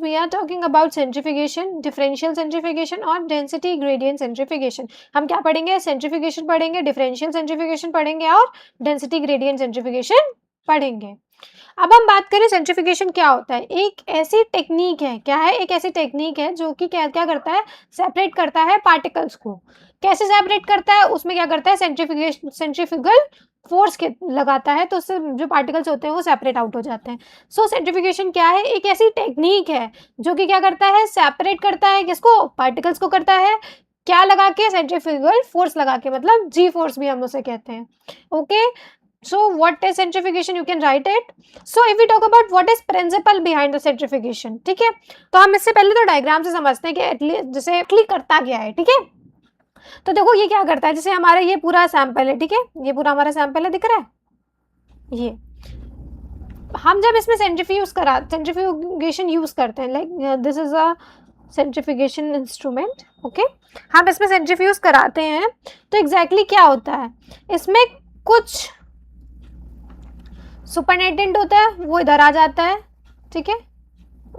We are talking about centrifugation, differential centrifugation और density gradient centrifugation. हम क्या पढ़ेंगे? सेंट्रीफिकेशन पढ़ेंगे, डिफरेंशियल सेंट्रीफिकेशन पढ़ेंगे और डेंसिटी ग्रेडियंट सेंट्रीफिकेशन पढ़ेंगे। अब हम बात करें सेंट्रीफिकेशन क्या होता है। एक ऐसी टेक्निक है, क्या है? एक ऐसी टेक्निक है जो कि क्या क्या करता है? सेपरेट करता है पार्टिकल्स को। कैसे सेपरेट करता है? उसमें क्या करता है? सेंट्रीफ्यूगल फोर्स के लगाता है, तो उससे जो पार्टिकल्स होते हैं वो सेपरेट आउट हो जाते हैं। सो सेंट्रीफिकेशन क्या है? एक ऐसी टेक्निक है जो कि क्या करता है? सेपरेट करता है किसको? पार्टिकल्स को करता है। क्या लगा के? सेंट्रीफ्यूगल फोर्स लगा के, मतलब जी फोर्स भी हम उसे कहते हैं। Okay, so what is centrifugation? You can write it. So if we talk about what is principle behind the centrifugation, ठीक है, तो हम इससे पहले तो डायग्राम से समझते हैं कि एटलीस्ट जैसे क्लिक करता क्या है। ठीक है, तो देखो ये क्या करता है, जैसे हमारा ये पूरा सैंपल है, ठीक है, ये पूरा हमारा सैंपल है, दिख रहा है ये। हम जब इसमें सेंट्रीफ्यूगेशन यूज करते हैं, like this is a centrifugation instrument, okay, हम इसमें सेंट्रीफ्यूज कराते हैं, तो एग्जैक्टली क्या होता है? इसमें कुछ सुपरनेटेंट होता है, वो इधर आ जाता है, ठीक है,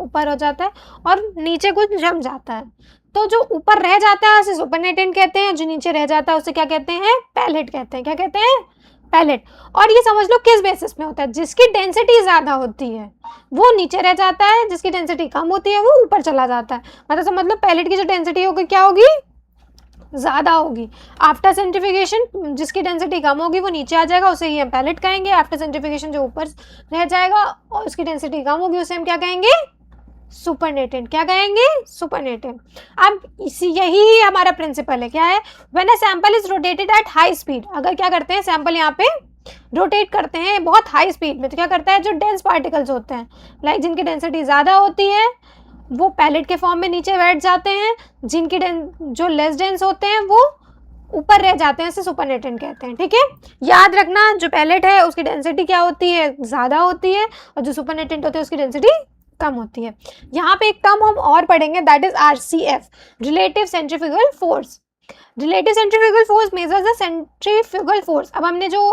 ऊपर हो जाता है, और नीचे कुछ जम जाता है। तो जो ऊपर रह जाता है उसे सुपरनेटेंट कहते हैं, जो नीचे रह जाता है उसे क्या कहते हैं? पैलेट कहते हैं। क्या कहते हैं? पैलेट। और ये समझ लो किस बेसिस पे होता है? जिसकी डेंसिटी ज्यादा होती है वो नीचे रह जाता है, जिसकी डेंसिटी कम होती है वो ऊपर चला जाता है। मतलब समझ लो पैलेट की जो डेंसिटी होगी क्या होगी? ज्यादा होगी। आफ्टर सेंट्रीफिकेशन जिसकी डेंसिटी कम होगी वो नीचे आ जाएगा, उसे ही हम पैलेट कहेंगे। आफ्टर सेंट्रीफिकेशन जो ऊपर रह जाएगा और उसकी डेंसिटी कम होगी उसे हम क्या कहेंगे? सुपरनेटेंट। क्या कहेंगे? सुपरनेटेंट। अब इसी यही हमारा प्रिंसिपल है। क्या है? When a sample is rotated at high speed, अगर क्या करते हैं सैंपल यहाँ पे रोटेट करते हैं बहुत हाई स्पीड में, तो क्या करता है? जो डेंस पार्टिकल्स होते हैं, लाइक जिनकी डेंसिटी ज्यादा होती है वो पैलेट के फॉर्म में नीचे बैठ जाते हैं, जिनकी जो लेस डेंस होते हैं वो ऊपर रह जाते हैं, इसे सुपरनेटेंट कहते हैं। ठीक है, याद रखना जो पैलेट है उसकी डेंसिटी क्या होती है? ज्यादा होती है, और जो सुपरनेटेंट होते हैं उसकी डेंसिटी कम होती है। यहाँ पे एक टर्म हम और पढ़ेंगे, that is RCF, relative centrifugal force. Relative centrifugal force measures the centrifugal force. अब हमने जो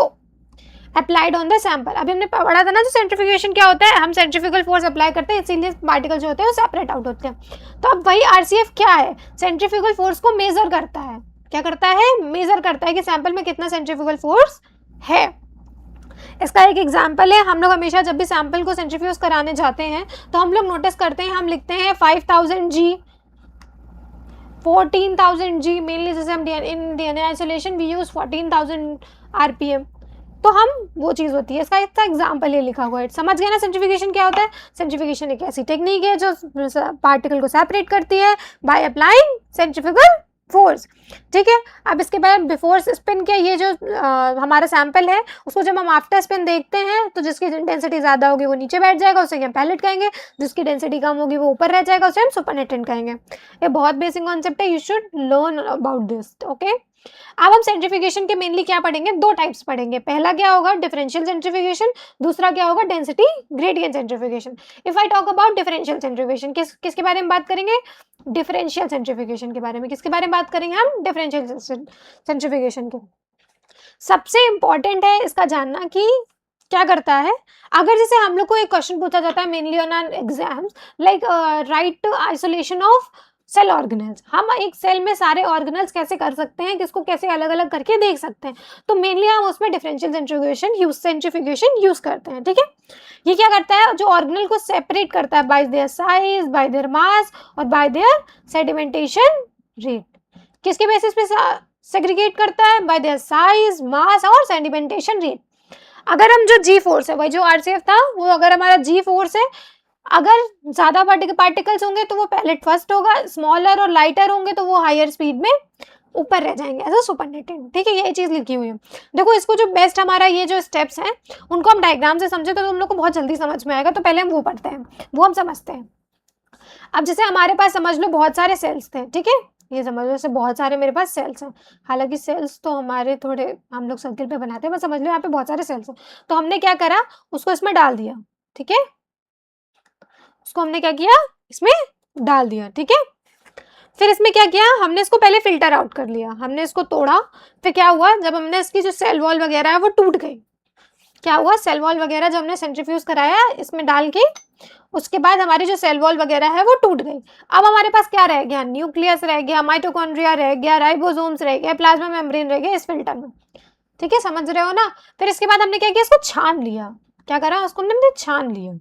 अप्लाइड ऑन द सैंपल, अभी हमने पढ़ा था ना जो सेंट्रीफ्यूगेशन क्या होता है, हम सेंट्रीफ्यूगल फोर्स अप्लाई करते हैं, इसीलिए पार्टिकल जो होते हैं वो सेपरेट आउट होते हैं। तो अब वही RCF क्या है? सेंट्रीफ्यूगल फोर्स को मेजर करता है। क्या करता है? मेजर करता है कि सैंपल में कितना सेंट्रीफ्यूगल फोर्स है। इसका एक एग्जाम्पल है, हम लोग हमेशा जब भी सैंपल को सेंट्रीफ्यूज कराने जाते हैं तो हम लोग नोटिस करते हैं, हम लिखते हैं 5000 G, 14,000 G, मेनली जैसे हम in DNA isolation we use 14,000 RPM, तो हम वो चीज होती है। इसका एग्जाम्पल ये लिखा हुआ है। समझ गए ना सेंट्रीफिकेशन क्या होता है? सेंट्रीफिकेशन एक ऐसी टेक्निक है जो पार्टिकल को सेपरेट करती है बाय अप्लाइंग सेंट्रीफ्यूगल फोर्स। ठीक है, अब इसके बाद बिफोर स्पिन के ये जो हमारा सैंपल है उसको जब हम आफ्टर स्पिन देखते हैं तो जिसकी डेंसिटी ज्यादा होगी वो नीचे बैठ जाएगा, उसे हम पैलेट कहेंगे। जिसकी डेंसिटी कम होगी वो ऊपर रह जाएगा, उसे हम सुपरनेटेंट कहेंगे। ये बहुत बेसिक कॉन्सेप्ट है, you should learn about this. Okay, अब हम सेंट्रीफिकेशन के मेनली क्या पढ़ेंगे? दो टाइप्स पढ़ेंगे। पहला क्या होगा? डिफरेंशियल सेंट्रीफिकेशन, दूसरा क्या होगा? Density gradient centrification. If I talk about differential centrification, किसके बारे में बात करेंगे? डिफरेंशियल सेंट्रीफिकेशन के बारे में। किसके बारे में बात करेंगे हम? डिफरेंशियल सेंट्रीफिकेशन के। सबसे इंपॉर्टेंट है इसका जानना कि क्या करता है। अगर जैसे हम लोग को एक क्वेश्चन पूछा जाता है mainly on our exams, like write isolation of cell organelles, हम एक सेल में सारे ऑर्गेनल्स कैसे कर सकते हैं, किसको कैसे अलग अलग करके देख सकते हैं, तो मेनली हम उसमें डिफरेंशियल सेंट्रीफ्यूगेशन यूज करते हैं। ठीक है, ये क्या करता है? जो ऑर्गेनल को सेपरेट करता है bye their size, bye their mass और बाय देयर सेडिमेंटेशन रेट। किसके बेसिस पे सेग्रीगेट करता है? बाय देयर साइज, मास और सेडिमेंटेशन रेट। अगर हम जो G फोर्स है, वही जो RCF था, वो अगर हमारा G फोर्स है, अगर ज्यादा पार्टिकल्स होंगे तो वो पैलेट फर्स्ट होगा, स्मॉलर और लाइटर होंगे तो वो हायर स्पीड में ऊपर रह जाएंगे एज अ सुपरनेटेंट। ठीक है, ये चीज लिखी हुई है। देखो इसको जो बेस्ट हमारा ये जो स्टेप्स हैं उनको हम डायग्राम से समझे तो तुम लोग को बहुत जल्दी समझ में आएगा। तो पहले हम वो पढ़ते हैं, वो हम समझते हैं। अब जैसे हमारे पास समझ लो बहुत सारे सेल्स थे, ठीक है, ये समझ लो जैसे बहुत सारे मेरे पास सेल्स हैं। हालांकि सेल्स तो हमारे थोड़े हम लोग सर्किल पे बनाते हैं, बस समझ लो यहाँ पे बहुत सारे सेल्स हैं। तो हमने क्या करा, उसको इसमें डाल दिया। ठीक है, उसको हमने क्या किया? इसमें डाल दिया। ठीक है, फिर इसमें क्या किया? हमने इसको पहले फिल्टर आउट कर लिया, हमने इसको तोड़ा। फिर क्या हुआ? जब हमने इसकी जो सेल वॉल वगैरह है वो टूट गई, क्या हुआ, सेल वॉल वगैरह जब हमने सेंट्रीफ्यूज कराया इसमें डाल के, उसके बाद हमारी जो सेल वॉल वगैरह है वो टूट गई। अब हमारे पास क्या रह गया, न्यूक्लियस रह गया, माइटोकॉन्ड्रिया रह गया, राइबोसोम्स रह गया, प्लाज्मा मेम्ब्रेन रह गया इस फिल्टर में। ठीक है, समझ रहे हो ना। फिर इसके बाद हमने क्या किया, इसको छान लिया। क्या करा, उसको हमने छान लिया।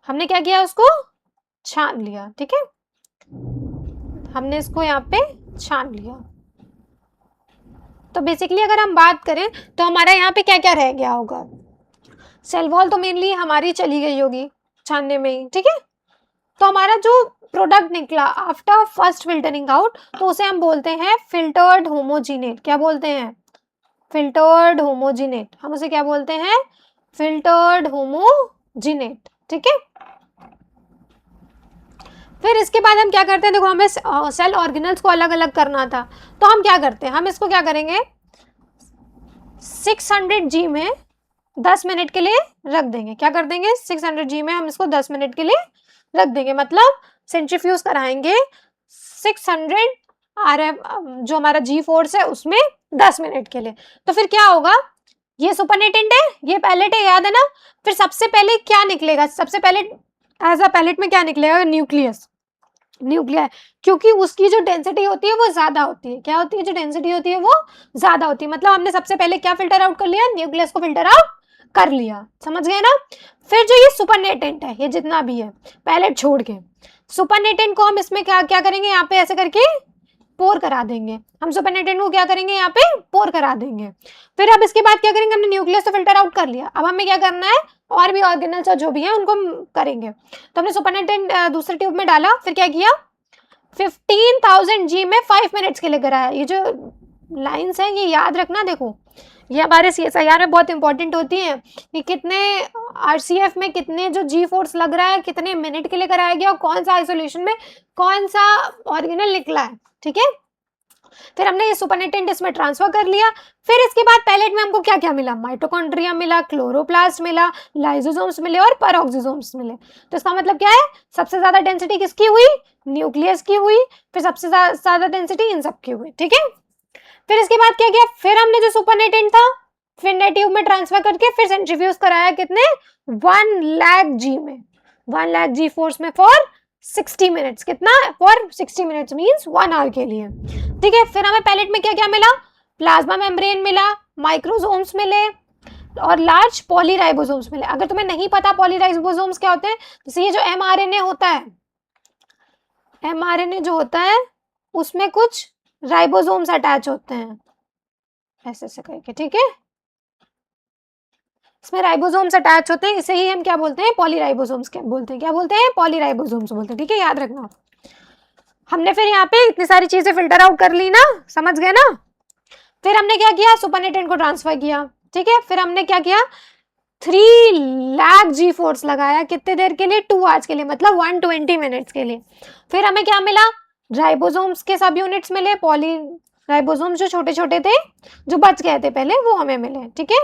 हमने क्या किया, उसको छान लिया। ठीक है, हमने इसको यहाँ पे छान लिया। तो बेसिकली अगर हम बात करें तो हमारा यहाँ पे क्या क्या रह गया होगा, सेल वॉल तो मेनली हमारी चली गई होगी छानने में ही। ठीक है, तो हमारा जो प्रोडक्ट निकला आफ्टर फर्स्ट फिल्टरिंग आउट, तो उसे हम बोलते हैं फिल्टर्ड होमोजीनेट। क्या बोलते हैं, फिल्टर्ड होमोजीनेट। हम उसे क्या बोलते हैं, फिल्टर्ड होमोजीनेट। ठीक है, फिर इसके बाद हम क्या करते हैं, देखो हमें सेल ऑर्गेनल्स को अलग अलग करना था, तो हम क्या करते हैं, हम इसको क्या करेंगे 600 जी में 10 मिनट के लिए रख देंगे। क्या कर देंगे, 600 जी में हम इसको 10 मिनट के लिए रख देंगे, मतलब सेंट्रीफ्यूज कराएंगे 600 आरएफ जो हमारा जी फोर्स है उसमें 10 मिनट के लिए। तो फिर क्या होगा, ये सुपरनेटेंट है, ये पैलेट है, याद है ना। फिर सबसे पहले क्या निकलेगा, सबसे पहले एज अ पैलेट में क्या निकलेगा, न्यूक्लियस, न्यूक्लियर, क्योंकि उसकी जो डेंसिटी होती है वो ज्यादा होती है। क्या होती है, जो डेंसिटी होती है वो ज्यादा होती है। मतलब हमने सबसे पहले क्या फिल्टर आउट कर लिया, न्यूक्लियस को फिल्टर आउट कर लिया, समझ गए ना। फिर जो ये सुपरनेटेंट है, ये जितना भी है पैलेट छोड़ के, सुपरनेटेंट को हम इसमें क्या क्या करेंगे, यहाँ पे ऐसे करके पोर करा देंगे। हम सुपरनेटेंट को क्या करेंगे, यहाँ पे पोर करा देंगे। फिर अब इसके बाद क्या करेंगे, हमने न्यूक्लियस तो फिल्टर आउट कर लिया, अब हमें क्या करना है, और भी ऑर्गेनल्स जो भी है उनको हम करेंगे। तो हमने सुपरनेटेंट दूसरे ट्यूब में डाला, फिर क्या किया 15,000 जी में 5 मिनट्स के लिए कराया। ये जो लाइंस हैं ये याद रखना, देखो ये हमारे CSIR में बहुत इंपॉर्टेंट होती है कि कितने RCF में कितने जो जी फोर्स लग रहा है, कितने मिनट के लिए कराया गया और कौन सा आइसोलेशन में कौन सा ऑर्गेनल निकला है। ठीक है, फिर हमने ये सुपरनेटेंट इसमें ट्रांसफर कर लिया। फिर इसके बाद पैलेट में हमको क्या क्या मिला, माइटोकॉन्ड्रिया मिला, क्लोरोप्लास्ट मिला, लाइसोसोम्स मिले और पेरोक्सिसोम्स मिले। तो इसका मतलब क्या है, सबसे ज्यादा डेंसिटी किसकी हुई, न्यूक्लियस की हुई, फिर सबसे ज्यादा डेंसिटी इन सब की हुई। ठीक है, फिर इसके बाद क्या किया, फिर हमने जो सुपरनेटेंट था फिर ने ट्यूब में ट्रांसफर करके फिर सेंट्रीफ्यूज कराया कितने 1 लाख जी में, 1 लाख जी फोर्स में फॉर 60 मिनट्स। कितना, फॉर 60 मिनट्स मींस 1 आवर के लिए। ठीक है, फिर हमें पैलेट में क्या क्या मिला, प्लाज्मा मेम्ब्रेन मिला, माइक्रोसोम्स मिले और लार्ज पॉलीराइबोसोम्स मिले। अगर तुम्हें नहीं पता पॉलीराइबोसोम्स क्या होते हैं, जैसे ये जो mRNA होता है, mRNA जो होता है उसमें कुछ राइबोसोम्स अटैच होते हैं ऐसे ऐसे करके। ठीक है, इसमें राइबोसोम्स अटैच होते हैं, इसे ही हम क्या बोलते हैं, पॉलीराइबोसोम्स क्या बोलते हैं, क्या बोलते हैं, पॉलीराइबोसोम्स बोलते हैं। ठीक है, याद रखना। हमने फिर यहाँ पे इतनी सारी चीजें फिल्टर आउट कर ली ना, समझ गए ना। फिर हमने क्या किया, सुपरनेटेंट को ट्रांसफर किया। ठीक है, फिर हमने क्या किया 3 लाख जी फोर्स लगाया, कितने देर के लिए, 2 आवर्स के लिए, मतलब 120 मिनट्स के लिए। फिर हमें क्या मिला, राइबोसोम्स के सब यूनिट्स मिले, पॉली राइबोसोम्स जो छोटे छोटे थे जो बच गए थे पहले वो हमें मिले। ठीक है,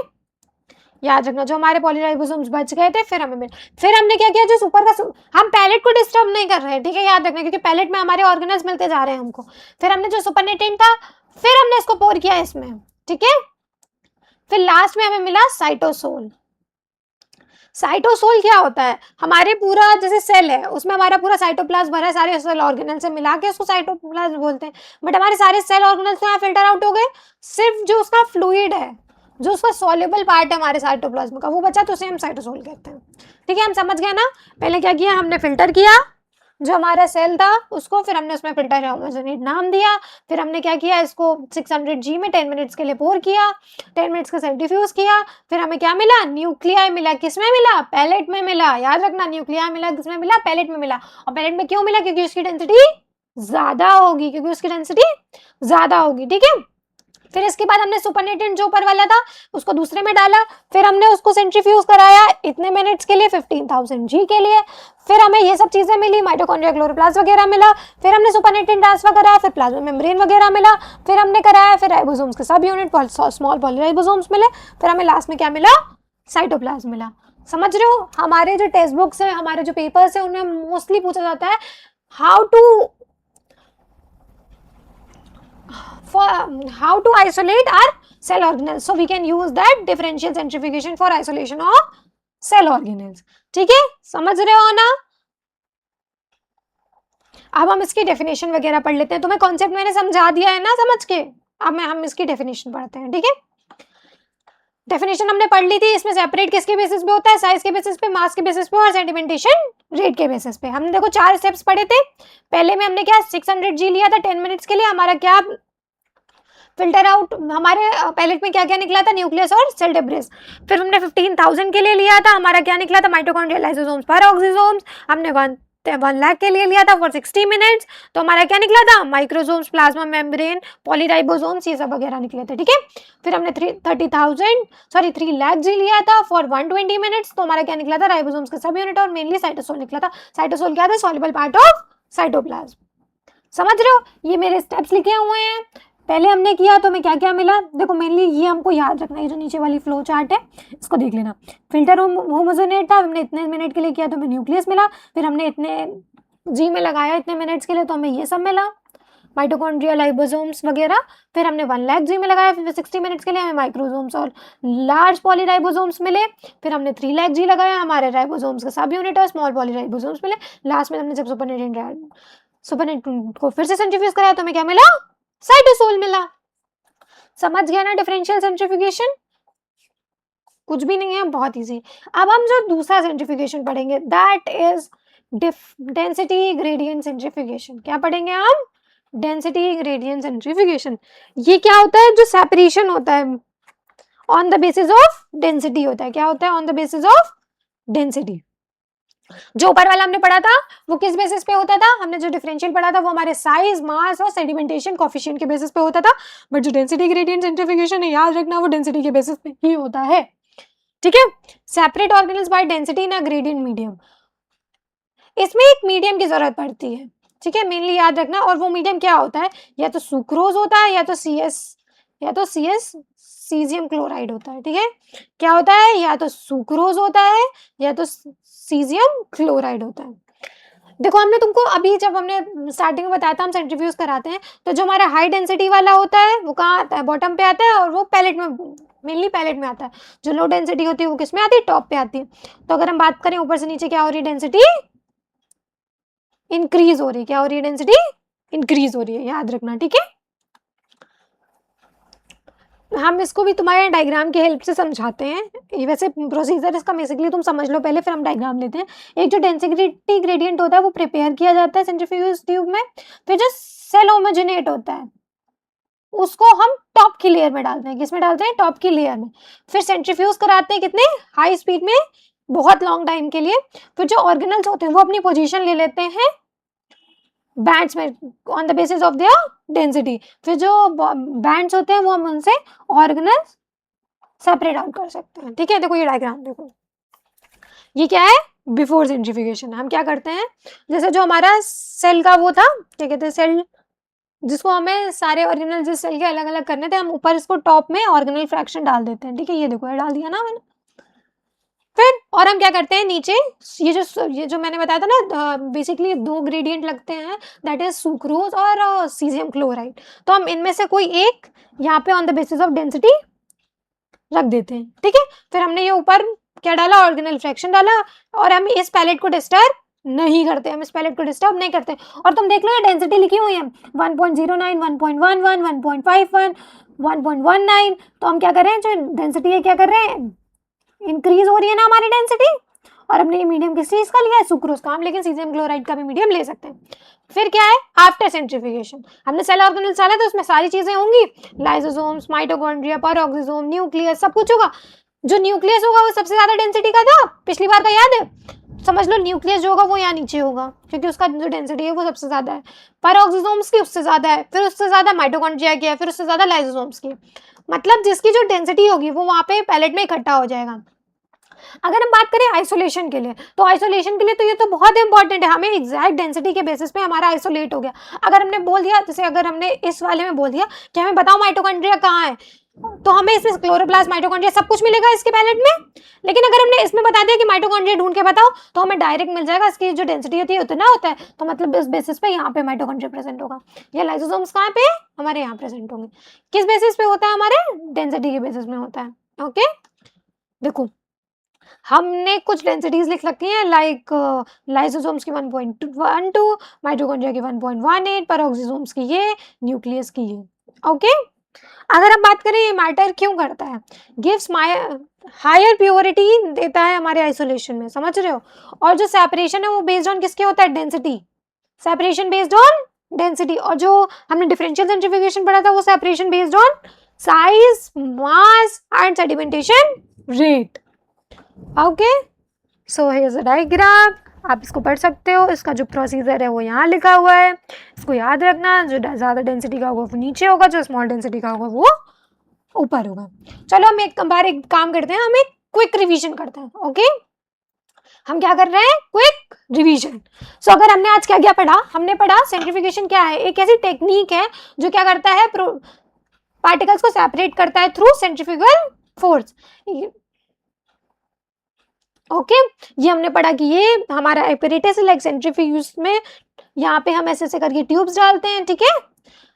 याद रखना, जो हमारे पॉलीराइबोसोम्स बच गए थे फिर हमें मिले। फिर हमने क्या किया, जो सुपर का हम पैलेट को डिस्टर्ब नहीं कर रहे हैं। ठीक है, याद रखना, क्योंकि पैलेट में हमारे ऑर्गेनल्स मिलते जा रहे हैं हमको। फिर हमने जो सुपरनेटेंट था फिर हमने इसको पोर किया इसमें। ठीक है, फिर लास्ट में हमें मिला साइटोसोल। साइटोसोल क्या होता है, हमारे पूरा जैसे सेल है उसमें हमारा पूरा साइटोप्लाज्म भरा है, सारे सेल ऑर्गेनल से मिला के उसको साइटोप्लाज्म बोलते हैं। बट हमारे सारे सेल ऑर्गेनल्स यहाँ फिल्टर आउट हो गए, सिर्फ जो उसका फ्लूइड है, जो उसका सॉल्युबल पार्ट है हमारे साइटोप्लाज्म का वो बचा, तो उसे हम साइटोसोल कहते हैं। ठीक है, हम समझ गए ना। पहले क्या किया, हमने फिल्टर किया जो हमारा सेल था उसको, फिर हमने उसमें फिल्टर होमोजेनेट नाम दिया। फिर हमने क्या किया, इसको 600 जी में 10 मिनट्स के लिए पोर किया, 10 मिनट्स का सेंट्रीफ्यूज किया। फिर हमें क्या मिला, न्यूक्लियाई मिला। किसमें मिला, पैलेट में मिला। याद रखना, न्यूक्लियाई मिला, किसमें मिला, पैलेट में मिला। और पैलेट में क्यों मिला, क्योंकि उसकी डेंसिटी ज्यादा होगी, क्योंकि उसकी डेंसिटी ज्यादा होगी। ठीक है, फिर इसके बाद हमने सुपरनेटेंट जो ऊपर वाला था उसको दूसरे में डाला, फिर हमने उसको सेंट्रीफ्यूज कराया इतने मिनट्स के लिए 15,000 जी के लिए। फिर हमें ये सब चीजें मिली, माइटोकॉन्ड्रिया, क्लोरोप्लास्ट वगैरह मिला। फिर हमने सुपरनेटेंट ट्रांसफर कराया, फिर प्लाज्मा मेम्ब्रेन वगैरह मिला। फिर हमने कराया, फिर राइबोसोम्स के सब यूनिट, स्मॉल पॉलीराइबोसोम्स मिले। फिर हमें लास्ट में क्या मिला, साइटोप्लाज्म मिला। समझ रहे हो, हमारे जो टेक्स्ट बुक्स है, हमारे जो पेपर्स है उनमें मोस्टली पूछा जाता है how to isolate our cell organelles. So we can use that differential centrifugation for isolation of cell organelles. ठीक है, समझ रहे हो ना? अब हम इसकी डेफिनेशन वगैरह पढ़ लेते हैं. तुम्हें कॉन्सेप्ट मैंने समझा दिया है ना समझ के. अब हम इसकी डेफिनेशन पढ़ते हैं. ठीक है, डेफिनेशन हमने पढ़ ली थी. इसमें सेपरेट किसके बेसिस पे होता है? साइज के बेसिस पे, मास के बेसिस पे और सेडिमेंटेशन रेट के बेसिस पे. हमने देखो 4 स्टेप्स पढ़े थे. पहले में हमने क्या 600 G लिया था 10 मिनट्स के लिए. हमारा क्या फिल्टर आउट, हमारे पैलेट में क्या क्या निकला था? न्यूक्लियस और सेल डेब्रिस. फिर हमने 15,000 के लिए लिया था. हमारा क्या निकला था? माइटोकॉन्ड्रियल लाइसोसोम्स पर ऑक्सीसोम्स. हमने 1 लाख के लिए लिया था फॉर 60 मिनट्स. तो हमारा क्या निकला था? माइक्रोसोम्स, प्लाज्मा मेम्ब्रेन, पॉलीराइबोसोम्स, ये सब वगैरह निकले थे. ठीक है, फिर हमने 3 लाख जी लिया था फॉर 120 मिनट्स. तो हमारा क्या निकला था? राइबोसोम्स का सब यूनिट और मेनली साइटोसोल निकला था. साइटोसोल क्या था? Soluble part of cytoplasm. समझ रहे हो? ये मेरे स्टेप्स लिखे हुए हैं. पहले हमने किया तो हमें क्या क्या मिला? देखो मेनली ये हमको याद रखना है. ये जो नीचे वाली फ्लो चार्ट है इसको देख लेना. फिल्टर होमोजेनेट था, हमने इतने मिनट के लिए किया तो हमें न्यूक्लियस मिला. फिर हमने इतने जी में लगाया इतने मिनट्स के लिए तो हमें ये सब मिला, माइटोकॉन्ड्रियल, लाइबोसोम्स वगैरह. फिर हमने 1 लाख जी में लगाया, फिर 60 मिनट्स के लिए हमें माइक्रोसोम्स और लार्ज पॉलीराइबोसोम्स मिले. फिर हमने 3 लाख जी लगाया, हमारे राइबोसोम्स का सब यूनिट और स्मॉल पॉलीराइबोसोम्स मिले. लास्ट में हमने जब सुपरनेट को फिर से सेंट्रीफ्यूज कराया तो हमें क्या मिला? साइटोसोल मिला. समझ गया ना डिफरेंशियल सेंट्रीफ्यूगेशन? कुछ भी नहीं है, बहुत इजी. अब हम जो दूसरा सेंट्रीफ्यूगेशन पढ़ेंगे that is density gradient centrifugation. क्या पढ़ेंगे हम? Density gradient centrifugation. ये क्या होता है? जो सेपरेशन होता है on the basis of density होता है. क्या होता है? On the basis of density. जो ऊपर वाला हमने पढ़ा था वो किस बेसिस पे होता था? हमने जो डिफरेंशियल पढ़ा था वो हमारे साइज, मास और सेडिमेंटेशन कोएफिशिएंट के बेसिस पे होता था. बट जो डेंसिटी ग्रेडियंट सेंट्रीफ्यूगेशन है, याद रखना, वो डेंसिटी के बेसिस पे ही होता है. ठीक है, separate organelles by density in a gradient medium. इसमें एक मीडियम की जरूरत पड़ती है. ठीक है, मेनली याद रखना. और वो मीडियम क्या होता है? या तो सुक्रोज होता है या तो CS सीजियम क्लोराइड होता है. ठीक है, क्या होता है? या तो सुक्रोज होता है या तो सीजियम क्लोराइड होता है. देखो हमने तुमको अभी जब हमने स्टार्टिंग में बताया था हम सेंट्रीफ्यूज कराते हैं तो जो हमारा हाई डेंसिटी वाला होता है वो कहाँ आता है? बॉटम पे आता है. और वो पैलेट में, मेनली पैलेट में आता है. जो लो डेंसिटी होती है वो किस में आती है? टॉप पे आती है. तो अगर हम बात करें ऊपर से नीचे क्या हो रही है? डेंसिटी इंक्रीज हो रही है. क्या हो रही है? डेंसिटी इंक्रीज हो रही है. याद रखना. ठीक है, हम इसको भी तुम्हारे डायग्राम की हेल्प से समझाते हैं. ये वैसे प्रोसीजर इसका बेसिकली तुम समझ लो पहले, फिर हम डायग्राम लेते हैं. एक जो डेंसिटी ग्रेडियंट होता है वो प्रिपेयर किया जाता है सेंट्रीफ्यूज ट्यूब में. फिर जो सेल होमोजेनेट होता है उसको हम टॉप की लेयर में डालते हैं. किसमें डालते हैं? टॉप की लेयर में. फिर सेंट्रीफ्यूज कराते हैं कितने? हाई स्पीड में, बहुत लॉन्ग टाइम के लिए. फिर जो ऑर्गेनल्स होते हैं वो अपनी पोजीशन ले लेते हैं बैंड्स में on the basis of their density. फिर जो बैंड्स होते हैं वो हम उनसे ऑर्गेनल्स सेपरेट आउट कर सकते हैं. ठीक है, देखो ये डायग्राम देखो. ये क्या है? Before centrifugation. हम क्या करते हैं? जैसे जो हमारा सेल का वो था, क्या कहते हैं, सेल जिसको हमें सारे ऑर्गेनल जिस सेल के अलग अलग करने थे, हम ऊपर इसको टॉप में ऑर्गेनल फ्रैक्शन डाल देते हैं. ठीक है, ये देखो ये डाल दिया ना मैंने. फिर और हम क्या करते हैं नीचे, ये जो मैंने बताया था ना, बेसिकली 2 ग्रेडियंट लगते हैं, दैट इज सुक्रोज और सीजियम क्लोराइड. तो हम इनमें से कोई एक यहाँ पे on the basis of density रख देते हैं. ठीक है, फिर हमने ये ऊपर क्या डाला? ऑर्गेनल फ्रैक्शन डाला. और हम इस पैलेट को डिस्टर्ब नहीं करते. हम इस पैलेट को डिस्टर्ब नहीं करते. और तुम देख लो ये डेंसिटी लिखी हुई है 1.09, 1.11, 1.51, 1.19. तो हम क्या कर रहे हैं? जो डेंसिटी है क्या कर रहे हैं? इंक्रीज हो रही है ना हमारी डेंसिटी. और हमने ये मीडियम किस चीज का लिया है? सुक्रोज का. हम लेकिन सीजियम क्लोराइड का भी मीडियम ले सकते हैं. फिर क्या है? आफ्टर सेंट्रीफ्यूगेशन हमने सेल ऑर्गेनल्स डाला तो उसमें सारी चीजें होंगी, लाइसोसोम्स, माइटोकॉन्ड्रिया, पेरोक्सिसोम, न्यूक्लियस, सब कुछ होगा. जो न्यूक्लियस होगा वो सबसे ज्यादा डेंसिटी का था पिछली बार का, याद है? समझ लो न्यूक्लियस जो होगा वो यहाँ नीचे होगा क्योंकि उसका जो डेंसिटी है वो सबसे ज्यादा है. पेरोक्सिसोम्स की उससे ज्यादा है, फिर उससे ज्यादा माइटोकॉन्ड्रिया की है, फिर उससे ज्यादा लाइसोसोम्स की. मतलब जिसकी जो डेंसिटी होगी वो वहां पे पैलेट में इकट्ठा हो जाएगा. अगर हम बात करें आइसोलेशन के लिए, तो आइसोलेशन के लिए तो ये तो बहुत इंपॉर्टेंट है. हमें एग्जैक्ट डेंसिटी के बेसिस पे हमारा आइसोलेट हो गया. अगर हमने बोल दिया, जैसे अगर हमने इस वाले में बोल दिया कि हमें बताओ माइटोकॉन्ड्रिया कहाँ है, तो हमें इसमें क्लोरोप्लास्ट, माइटोकॉन्ड्रिया सब कुछ मिलेगा इसके पैलेट में। लेकिन अगर हमने इसमें बता दिया कि माइटोकॉन्ड्रिया ढूंढ के बताओ, तो हमें डायरेक्ट मिल जाएगा, इसकी जो डेंसिटी होती है उतना होता है, तो मतलब इस बेसिस पे यहाँ पे माइटोकॉन्ड्रिया प्रेजेंट होगा। या लाइसोसोम्स कहाँ पे हमारे यहाँ प्रेजेंट होंगे, किस बेसिस पे होता है, हमारे डेंसिटी के बेसिस में होता है। ओके, देखो हमने कुछ डेंसिटीज लिख रखी हैं, लाइक लाइसोसोम्स की 1.12, माइटोकॉन्ड्रिया की 1.18, पेरोक्सिसोम्स की ये, न्यूक्लियस की ये। ओके, अगर हम बात करें ये मैटर क्यों करता है, गिव्स हायर प्योरिटी देता है हमारे आइसोलेशन में, समझ रहे हो। और जो सेपरेशन है वो बेस्ड ऑन किसके होता है, density, separation based on density. और जो हमने डिफरेंशियल सेंट्रीफ्यूगेशन पढ़ा था वो separation based on size, mass and sedimentation rate. Okay, so here is a diagram, आप इसको पढ़ सकते हो, इसका जो प्रोसीजर है वो यहाँ लिखा हुआ है, इसको याद रखना, जो ज़्यादा डेंसिटी का होगा वो नीचे होगा, जो स्मॉल डेंसिटी का होगा वो ऊपर होगा। चलो हम एक काम करते हैं, हम एक क्विक रिवीजन करते हैं। ओके, हम क्या कर रहे हैं, क्विक रिवीजन। सो अगर हमने आज क्या क्या पढ़ा, हमने पढ़ा सेंट्रीफ्यूगेशन क्या है, एक ऐसी टेक्निक है जो क्या करता है, पार्टिकल्स को सेपरेट करता है थ्रू सेंट्रीफ्यूगल फोर्स। ओके, ये हमने पढ़ा कि ये हमारा एपरेटस लाइक सेंट्रीफ्यूज में यहाँ पे हम ऐसे ऐसे करके ट्यूब्स डालते हैं, ठीक है।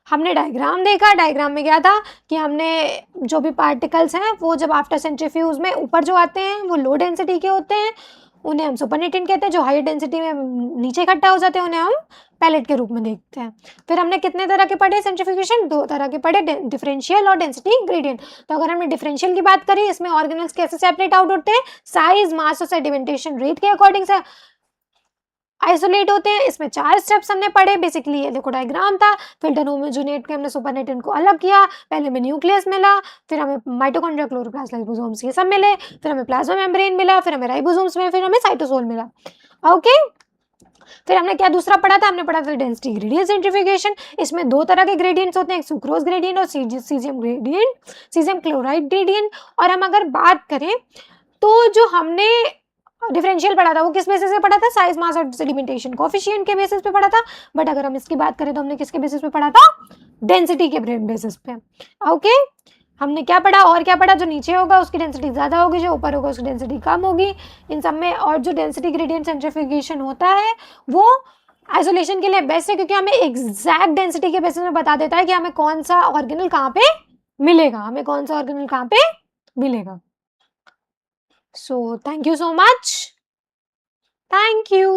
हमने डायग्राम देखा, डायग्राम में क्या था कि हमने जो भी पार्टिकल्स हैं वो जब आफ्टर सेंट्रीफ्यूज में ऊपर जो आते हैं वो लो डेंसिटी के होते हैं, उन्हें हम सुपरनेटेंट कहते हैं। जो हाई डेंसिटी में नीचे इकट्ठा हो जाते हैं उन्हें हम पैलेट के रूप में देखते हैं। फिर हमने कितने तरह के पढ़े सेंट्रीफ्यूगेशन, 2 तरह के पढ़े, डिफरेंशियल और डेंसिटी ग्रेडियंट। तो अगर हमने डिफरेंशियल की बात करी, इसमें ऑर्गेनल्स कैसे सेपरेट आउट होते हैं, साइज, मास और सेडिमेंटेशन रेट के अकॉर्डिंग से आइसोलेट होते हैं। इसमें 4 स्टेप्स हमने पढ़े, बेसिकली ये देखो डायग्राम था। फिल्टर होमोजेनेट के हमने सुपरनेटेंट को अलग किया, पहले में न्यूक्लियस मिला, फिर हमें माइटोकॉन्ड्रिया, क्लोरोप्लास्ट, लाइसोसोम्स ये सब मिले, फिर हमें प्लाज्मा मेम्ब्रेन मिला, फिर हमें राइबोसोम्स में, फिर हमें साइटोसोल मिला। ओके, फिर हमने क्या दूसरा पढ़ा था, हमने पढ़ा था डेंसिटी ग्रेडियंट सेंट्रीफ्यूगेशन। इसमें 2 तरह के ग्रेडियंट्स होते हैं, एक सुक्रोज ग्रेडियंट और caesium gradient, caesium chloride gradient. और हम अगर बात करें तो जो हमने डिफरेंशियल पढ़ा था वो किस बेसिस पे पढ़ा था, साइज, मास और सेडिमेंटेशन कोएफिशिएंट के बेसिस पे पढ़ा था। बट अगर हम इसकी बात करें तो हमने किसके बेसिस पे पढ़ा था, डेंसिटी के बेसिस पे। ओके, हमने क्या पढ़ा और क्या पढ़ा, जो नीचे होगा उसकी डेंसिटी ज्यादा होगी, जो ऊपर होगा उसकी डेंसिटी कम होगी इन सब में। और जो डेंसिटी ग्रेडियंट सेंट्रीफ्यूगेशन होता है वो आइसोलेशन के लिए बेस्ट है, क्योंकि हमें एग्जैक्ट डेंसिटी के बेसिस में बता देता है कि हमें कौन सा ऑर्गेनल कहाँ पे मिलेगा, हमें कौन सा ऑर्गेनल कहाँ पे मिलेगा। So thank you so much. Thank you.